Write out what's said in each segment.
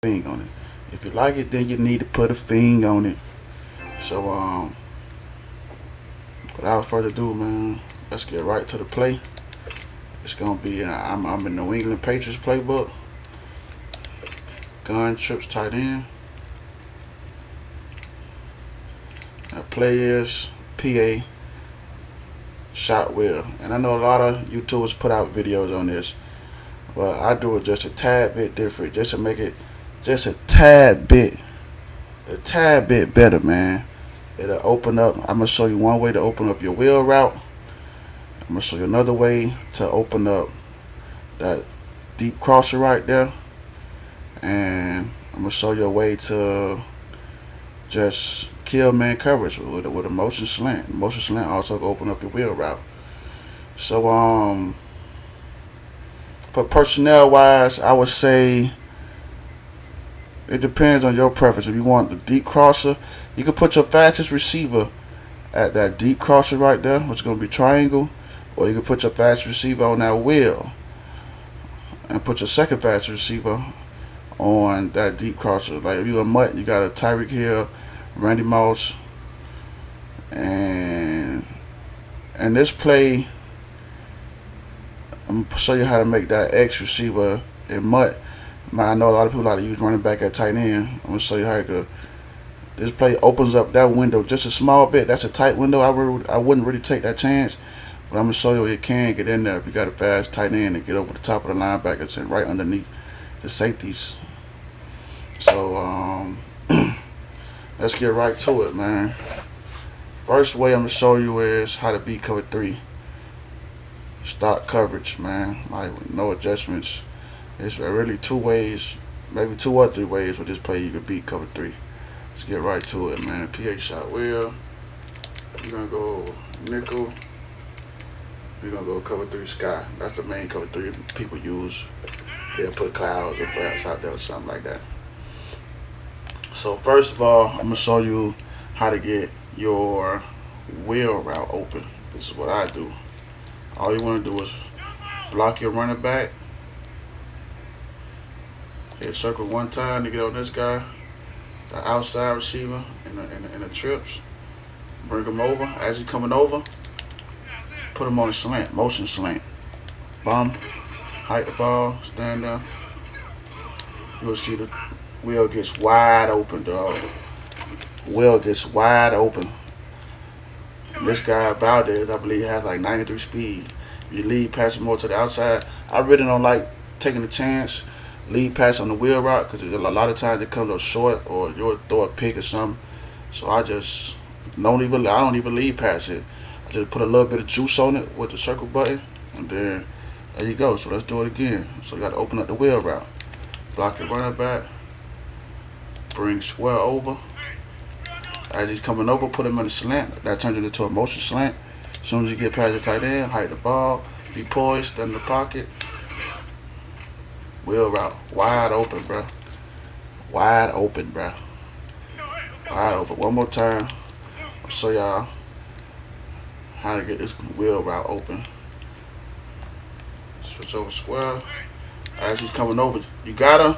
finger on it. If you like it, then you need to put a finger on it. So without further ado, man, let's get right to the play. It's gonna be I'm in New England Patriots playbook. Gun trips tight end. Play is PA shot will. And I know a lot of YouTubers put out videos on this, but I do it just a tad bit different, just to make it just a tad bit better, man. It'll open up. I'm gonna show you one way to open up your wheel route. I'm gonna show you another way to open up that deep crosser right there, and I'm gonna show you a way to just kill man coverage with a motion slant. Motion slant also can open up your wheel route. So for personnel wise, I would say it depends on your preference. If you want the deep crosser, you can put your fastest receiver at that deep crosser right there, which is going to be triangle, or you can put your fastest receiver on that wheel and put your second fastest receiver on that deep crosser. Like if you're a mutt, you got a Tyreek Hill, Randy Moss, and this play, I'm gonna show you how to make that X receiver in mutt. I know a lot of people like to use running back at tight end. I'm gonna show you how you could. This play opens up that window just a small bit. That's a tight window. I wouldn't really take that chance, but I'm gonna show you it can get in there if you got a fast tight end and get over the top of the linebackers and right underneath the safeties. So let's get right to it, man. First way I'm gonna show you is how to beat cover 3. Stock coverage, man. Like with no adjustments. It's really 2 ways, maybe 2 or 3 ways with this play you can beat cover 3. Let's get right to it, man. PA shot wheel. We're gonna go nickel. We're gonna go cover 3 sky. That's the main cover 3 people use. They'll put clouds or flats out there or something like that. So first of all, I'm gonna show you how to get your wheel route open. This is what I do. All you want to do is block your running back. Hit circle 1 time to get on this guy, the outside receiver in the trips. Bring him over. As he's coming over, put him on a slant, motion slant. Bum, hike the ball, stand there. You'll see the wheel gets wide open, dog. Wheel gets wide open. This guy Valdez, I believe, has like 93 speed. You lead pass more to the outside. I really don't like taking a chance, lead pass on the wheel route, because a lot of times it comes up short or you'll throw a pick or something. So I don't even lead pass it. I just put a little bit of juice on it with the circle button, and then there you go. So let's do it again. So you got to open up the wheel route. Block your running back. Bring square over. As he's coming over, put him in a slant. That turns it into a motion slant. As soon as you get past the tight end, hike the ball, be poised, stand in the pocket. Wheel route. Wide open, bro. Wide open, bro. Wide open. One more time. I'll show y'all how to get this wheel route open. Switch over square. As he's coming over, you gotta.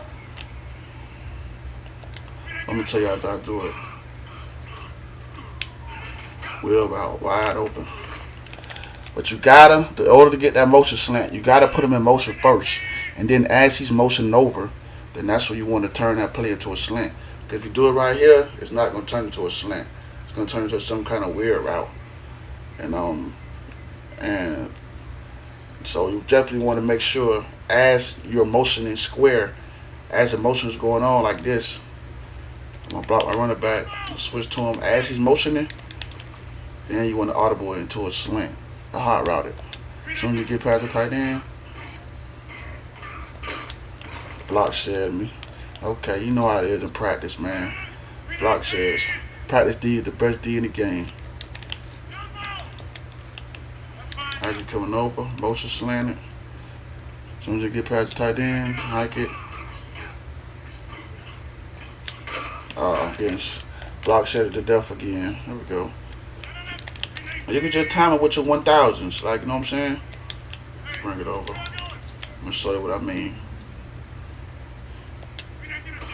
Let me tell y'all how to do it. Wheel route wide open. But you gotta, in order to get that motion slant, you gotta put him in motion first. And then as he's motioning over, then that's when you want to turn that play into a slant. Because if you do it right here, it's not gonna turn into a slant. It's gonna turn into some kind of weird route. And so you definitely want to make sure as you're motioning square, as the motion is going on like this, I'm gonna block my running back, switch to him as he's motioning. Then you want to audible it into a slant, a hot route it. As soon as you get past the tight end, block shed me. Okay, you know how it is in practice, man. Block sheds. Practice D is the best D in the game. As you coming over, motion slanted. As soon as you get past the tight end, hike it. Getting block shed to death again. There we go. You can just time it with your 1000s, like, you know what I'm saying? Bring it over. I'm gonna show you what I mean.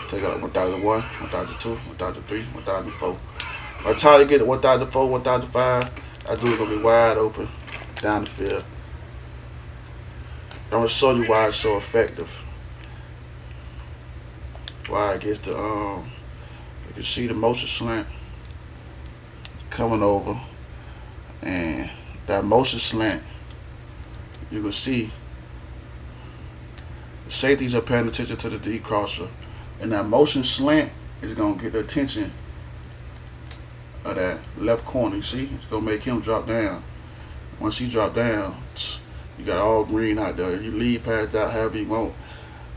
Take out 1001, 1002, 1003, 1004. By the time you get to 1004, 1005, that dude's gonna be wide open down the field. I'm gonna show you why it's so effective. Why it gets the you can see the motion slant coming over, and that motion slant, you can see the safeties are paying attention to the deep crosser, and that motion slant is gonna get the attention of that left corner. You see, it's gonna make him drop down. Once he drop down, you got all green out there. You lead past that however you want.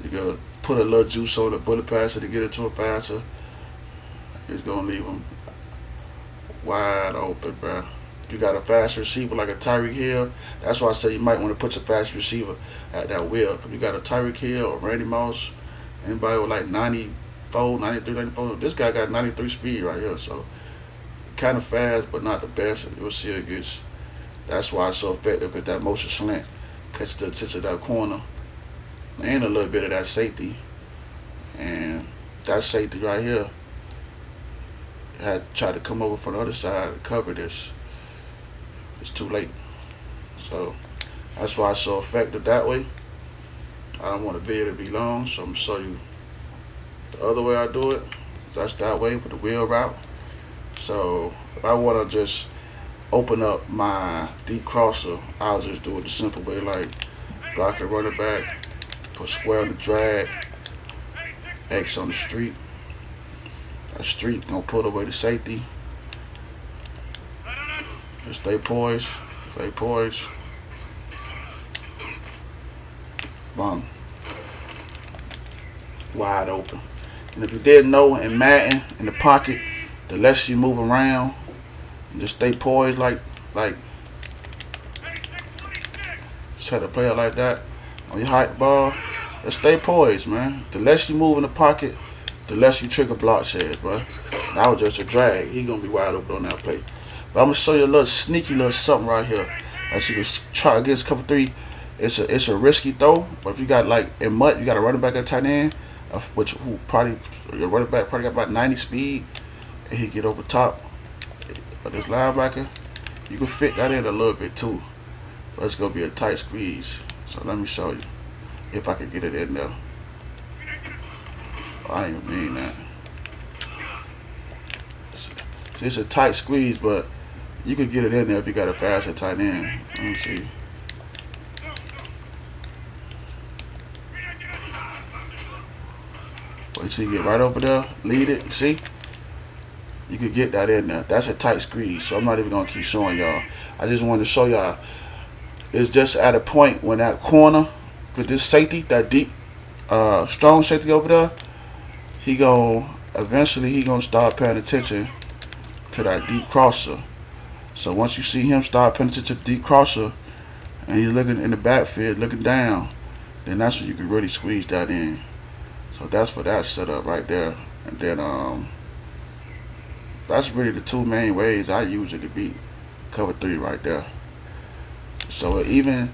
You gotta put a little juice on the bullet passer to get it to a faster. It's gonna leave him wide open, bro. You got a fast receiver like a Tyreek Hill. That's why I say you might want to put your fast receiver at that wheel. If you got a Tyreek Hill or Randy Moss, anybody with like 94, 93, 94, this guy got 93 speed right here. So kind of fast, but not the best. You'll see it gets. That's why it's so effective, because that motion slant catches the attention of that corner and a little bit of that safety. And that safety right here had tried to come over from the other side to cover this. It's too late. So that's why it's so effective that way. I don't want the video to be long, so I'm going to show you the other way I do it. That's that way with the wheel route. So if I want to just open up my deep crosser, I'll just do it the simple way, like block and run it back, put square on the drag, X on the street. That street gonna put away the safety. Just stay poised, stay poised. Boom. Wide open. And if you didn't know, in Madden, in the pocket, the less you move around, and just stay poised like just have to play it like that. When you hike the ball, just stay poised, man. The less you move in the pocket, the less you trigger block sheds, bro. That was just a drag. He gonna be wide open on that play. But I'm gonna show you a little sneaky little something right here that you can try against cover three. It's a risky throw, but if you got like in Mutt, you got a running back at tight end, which who probably your running back probably got about 90 speed, and he get over top of this linebacker. You can fit that in a little bit too, but it's gonna be a tight squeeze. So let me show you if I can get it in there. I didn't even mean that. See, it's a tight squeeze, but you could get it in there if you got a faster tight end. Let me see. Wait till you get right over there, lead it, see? You could get that in there. That's a tight squeeze, so I'm not even gonna keep showing y'all. I just wanted to show y'all. It's just at a point when that corner, with this safety, that deep, strong safety over there, eventually he gonna start paying attention to that deep crosser. So once you see him start paying attention to the deep crosser, and he's looking in the backfield, looking down, then that's when you can really squeeze that in. So that's for that setup right there. And then that's really the two main ways I use it to beat cover three right there. So even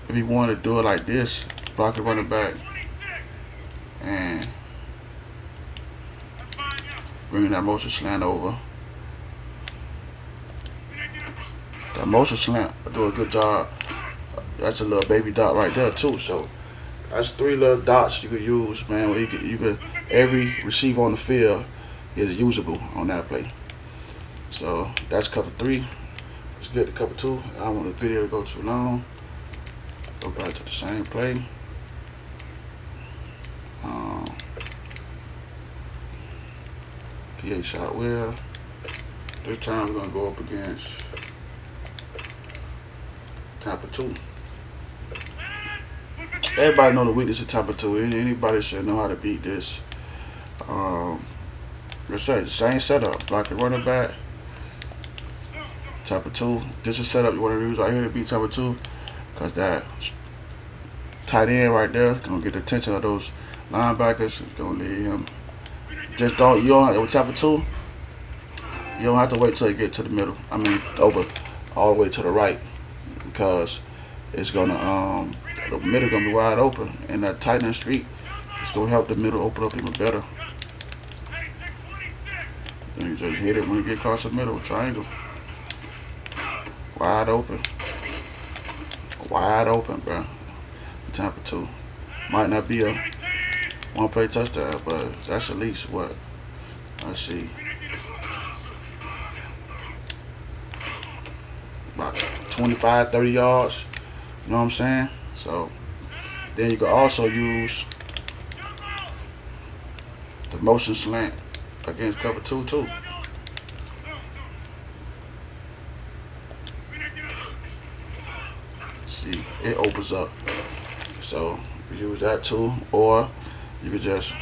if you want to do it like this, block it running back and bring that motion slant over. That motion slant will do a good job. That's a little baby dot right there too. So that's 3 little dots you could use, man. Where you could every receiver on the field is usable on that play. So that's cover 3. Let's get to cover 2. I don't want the video to go too long. Go back to the same play. PA shot wheel. This time we're gonna go up against Tampa 2. Everybody know the weakness of Tampa 2. Anybody should know how to beat this. Let's say the same setup. Block the running back. Tampa 2. This is setup you want to use right here to beat Tampa 2, because that tight end right there is gonna get the attention of those linebackers. It's gonna lead him. You don't with Tampa 2. You don't have to wait till you get to the middle. I mean, over all the way to the right, because it's gonna the middle gonna be wide open, and that tight end street It's gonna help the middle open up even better. And you just hit it when you get across the middle. Triangle. Wide open. Wide open, bro. Tampa 2. Might not be a one play touchdown, but that's at least what? Let's see. About 25, 30 yards. You know what I'm saying? So then you can also use the motion slant against cover 2 too. See, it opens up. So you can use that too, or you could just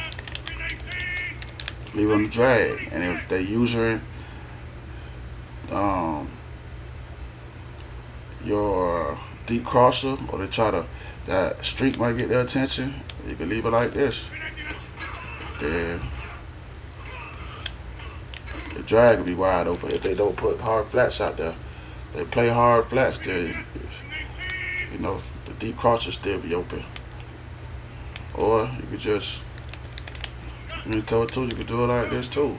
leave it on the drag. And if they using your deep crosser, or they try to, that streak might get their attention, you can leave it like this. Then the drag will be wide open if they don't put hard flats out there. They play hard flats, then you know the deep crosser still be open. Or you could just, in cover 2, you could do it like this too.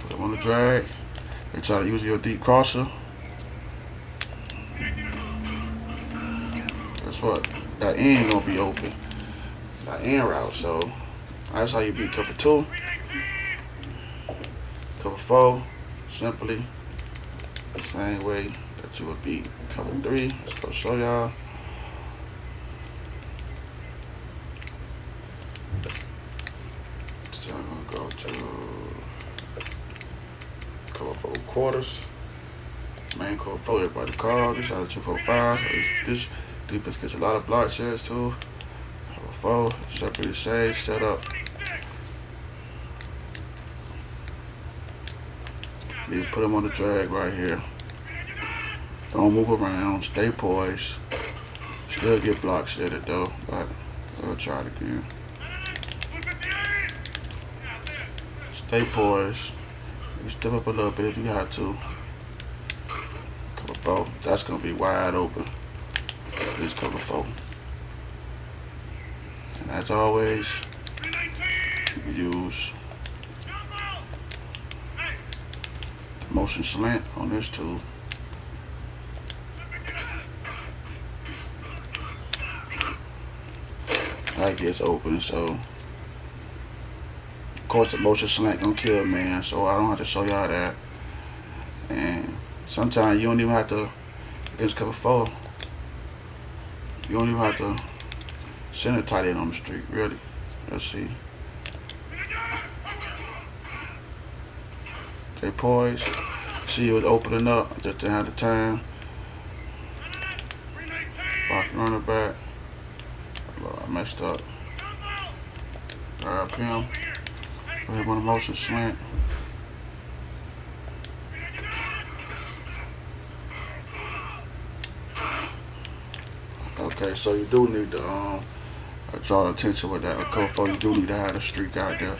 Put them on the drag. They try to use your deep crosser. Guess what? That end gonna be open. That end route. So that's how you beat cover 2. Cover 4, simply the same way that you would beat cover 3. Let's go show y'all. So I'm gonna go to cover 4 quarters. Main cover 4, everybody call. This out of 245. This defense gets a lot of block shares too. Cover 4, separate the same setup. You put them on the drag right here. Don't move around. Stay poised. Still get block shedded though, but we'll try it again. Stay poised. You step up a little bit if you got to. Cover 4. That's gonna be wide open. This cover 4. And as always, you can use the motion slant on this too. That gets open, so of course the motion slant gonna kill man, so I don't have to show y'all that. And sometimes you don't even have to, against cover 4, you don't even have to send a tight end on the street, really. Let's see. Stay poised. See, it was opening up, just didn't have the time. Block running back. I messed up. Grab him. Put him on a motion slant. Okay, so you do need to draw attention with that. Cover 4, you do need to have a streak out there.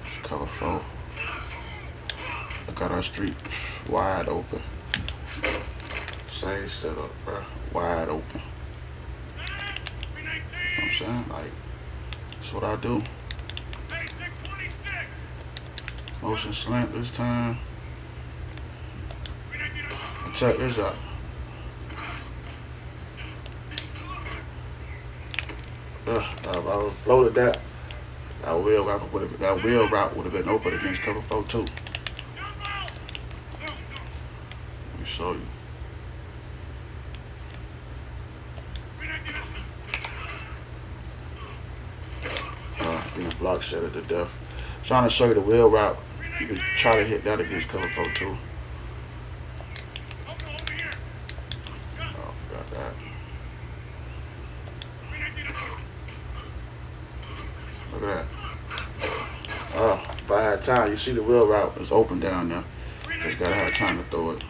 It's cover 4. Look at our streak wide open. Same setup, bro. Wide open. You know what I'm saying? Like, that's what I do. Motion slant this time. And check this out. If I would have floated that, that wheel route would have been open against cover 4 too. Let me show you. Being block shattered to death. Trying to show you the wheel route. You can try to hit that against cover 4 too. Oh, I forgot that. Look at that. If I had time, you see the wheel route is open down there. Just gotta have time to throw it.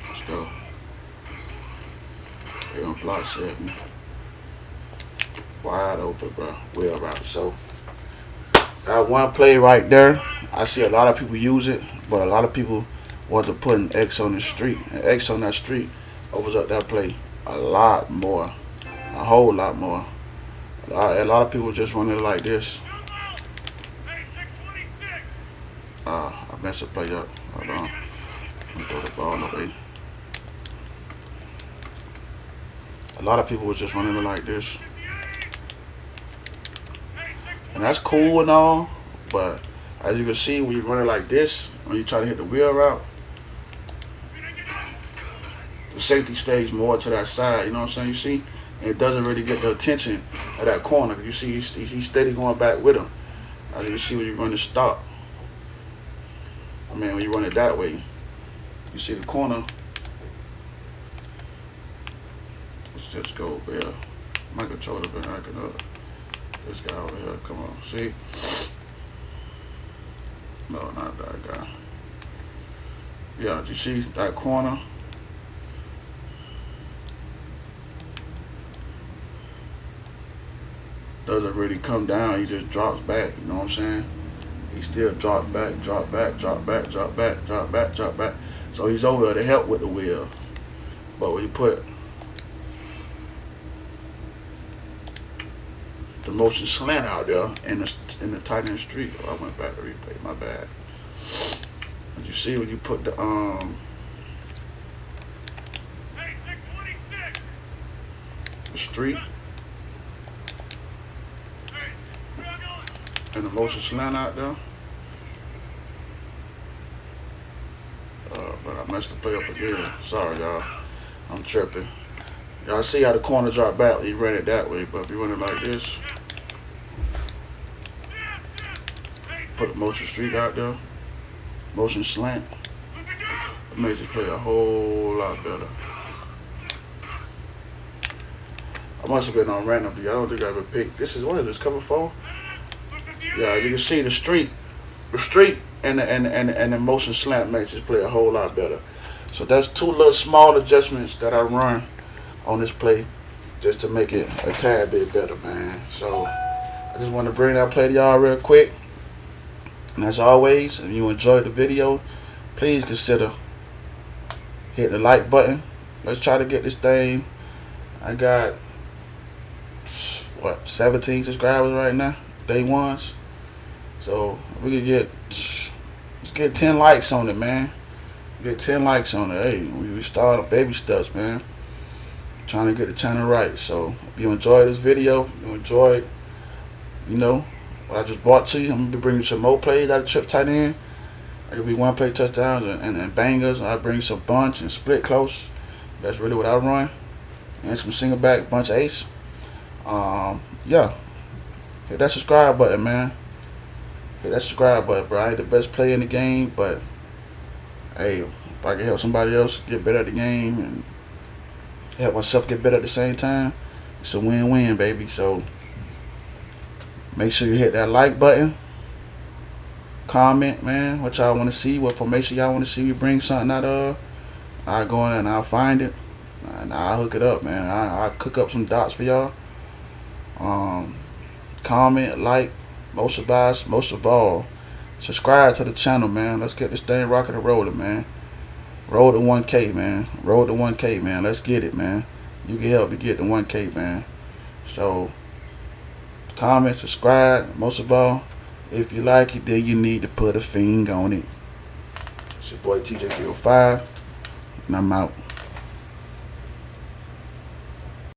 Let's go. They gonna block set me. Wide open, bro. Wheel route. So That one play right there, I see a lot of people use it, but a lot of people want to put an X on the street. An X on that street opens up that play a lot more, a whole lot more. A lot of people just run it like this. I messed the play up. Hold on. Let me throw the ball away. A lot of people were just running it like this. And that's cool and all, but as you can see, when you run it like this, when you try to hit the wheel route, the safety stays more to that side, you know what I'm saying? You see? And it doesn't really get the attention of that corner. You see, he's steady going back with him. As you see when you run the stop. I mean, when you run it that way, you see the corner. Let's just go over here. My controller been acting up. This guy over here, come on, see? No, not that guy. Yeah, you see that corner? Doesn't really come down, he just drops back, you know what I'm saying? He still drops back, drop back, drop back, drop back, drop back, drop back. So he's over there to help with the wheel. But when you put the motion slant out there in the tight end street. Oh, I went back to replay, my bad. But you see when you put the street and the motion slant out there. But I messed the play up again. Sorry, y'all. I'm tripping. Y'all see how the corner dropped back? He ran it that way, but if you run it like this, put the motion streak out there, motion slant, it makes this play a whole lot better. I must have been on random, I don't think I ever picked. This is, what is this, cover 4? Yeah, you can see the streak and the motion slant makes this play a whole lot better. So that's 2 little small adjustments that I run on this play just to make it a tad bit better, man. So I just want to bring that play to y'all real quick. And as always, if you enjoyed the video, please consider hitting the like button. Let's try to get this thing. I got, what, 17 subscribers right now, day ones. So we could get, let's get 10 likes on it, man. Get 10 likes on it. Hey, we start baby steps, man. Trying to get the channel right. So if you enjoyed this video, you enjoyed, you know, what I just brought to you, I'm going to be bringing some more plays out of trip tight end. It could be one play touchdowns and bangers. I bring some bunch and split close. That's really what I run. And some single back bunch ace. Yeah. Hit that subscribe button, man. Hit that subscribe button, bro. I ain't the best player in the game, but hey, if I can help somebody else get better at the game and help myself get better at the same time, it's a win-win, baby. So make sure you hit that like button. Comment, man, what y'all want to see, what formation y'all want to see me bring something out of. I'll go in and I'll find it and I'll hook it up, man. I'll cook up some dots for y'all. Comment, like, most of all, subscribe to the channel, man. Let's get this thing rocking and rolling, man. Roll to 1K, man. Roll to 1K, man. Let's get it, man. You can help to get the 1K, man. So comment, subscribe, most of all, if you like it, then you need to put a finger on it. It's your boy TJ305, and I'm out.